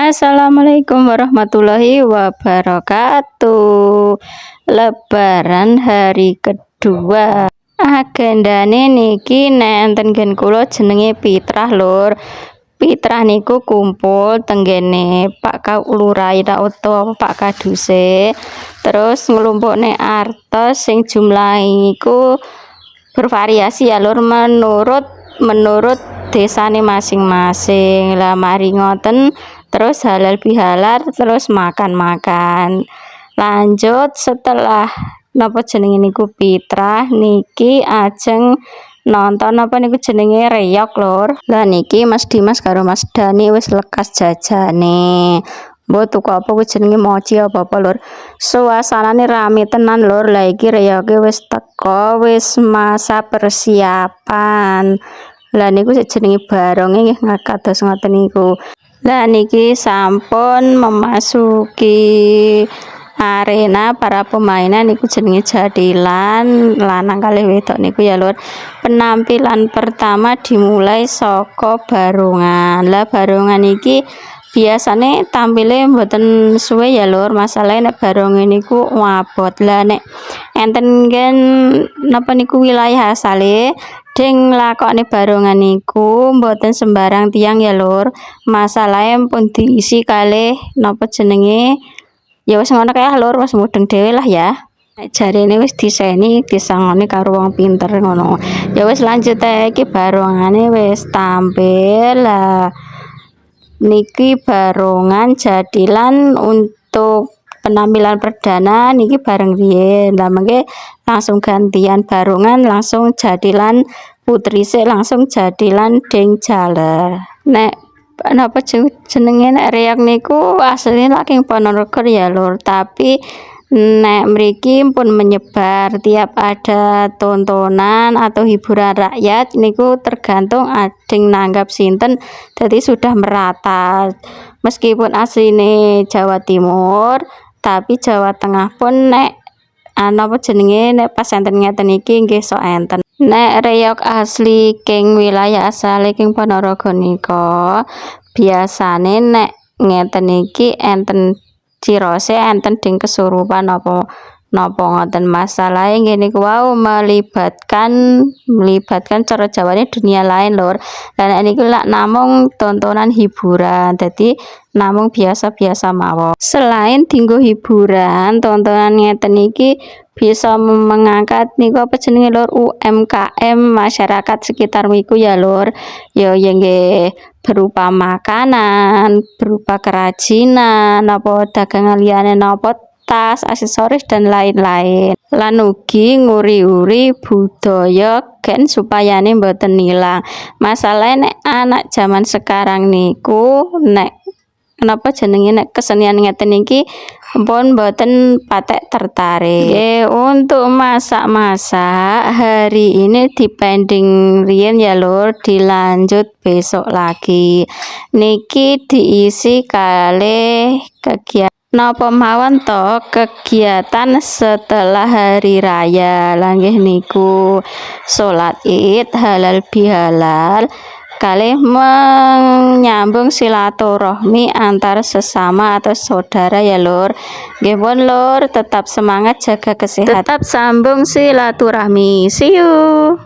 Assalamualaikum warahmatullahi wabarakatuh. Lebaran hari kedua. Agendane niki nenten gen kula jenenge Fitrah Lur. Fitrah niku kumpul tenggene Pak Lurah utawa Pak Kaduse. Terus nglumpukne artos sing jumlah iku bervariasi ya Lur, menurut desane masing-masing. Lah mari ngoten terus halal bihalal terus makan-makan. Lanjut setelah napa jenenge niku Fitrah niki ajeng nonton apa niku jenenge reog Lur. Lah niki Mas Dimas karo Mas Dani wis lekas jajane. Mbok tuku apa ku jenenge mochi apa Lur. Suasanane rame tenan Lur. Lah iki reoge wis teko, wis masa persiapan. Lah niku jenenge baronge nggih kados ngoten niku. Lah niki sampun memasuki arena para pemainan niku jenenge jadilan lanang kalih wedok niku ya Lur. Penampilan pertama dimulai saka barongan. Lah barongan iki biasane tampile mboten suwe ya Lur, masalahe nek barongan niku wabot. Lah nek enten gen napa niku wilayah asale ding lakone barongan niku mboten sembarang tiang ya Lur, masalahe pun diisi kalih napa jenenge ya wis ngono kae Lur, wis mudeng dhewe lah ya. Jarene wis diseni disangoni karo wong pinter ngono. Ya wis lanjut iki barongane wis tampil. Lah niki barongan jadilan untuk penampilan perdana niki bareng riyen. Lah mengke langsung gantian barongan langsung jadilan putri langsung jadilan deng jaler. Nek napa jenenge nek reog niku asline saking Ponorogo ya Lur, tapi nek mriki pun menyebar tiap ada tontonan atau hiburan rakyat niku tergantung ading nanggap sinten, jadi sudah merata. Meskipun asline Jawa Timur tapi Jawa Tengah pun nek napa jenenge nek pas enten ngeten iki nggih sok enten. Nek reog asli king wilayah asale king Ponorogo nika biasane nek ngeten iki enten cirose enten ding kesurupan napa ngoten. Masalahe ngene ku wau melibatkan cara Jawane dunia lain Lur. Lah niki lak namung tontonan hiburan, dadi namung biasa-biasa mawon. Selain dinggo hiburan, tontonan ngeten iki bisa mengangkat niku apa jenenge Lur, UMKM masyarakat sekitar niku ya Lur. Ya nggih berupa makanan, berupa kerajinan, apa dagangan liyane napa tas, aksesoris dan lain-lain. Lan ugi nguri-uri budaya gen supayane mboten ilang. Masalah nek anak zaman sekarang niku nek napa jenenge nek kesenian ngeten iki pun mboten patek tertarik. Untuk masak-masak hari ini dipending riyen ya Lur, dilanjut besok lagi. Niki diisi kalih kegiatan napa mawon to kegiatan setelah hari raya. Lah nggih niku salat Id halal bihalal kalih menyambung silaturahmi antar sesama atau saudara ya Lur. Nggih pun Lur, tetap semangat jaga kesehatan, tetap sambung silaturahmi. See you.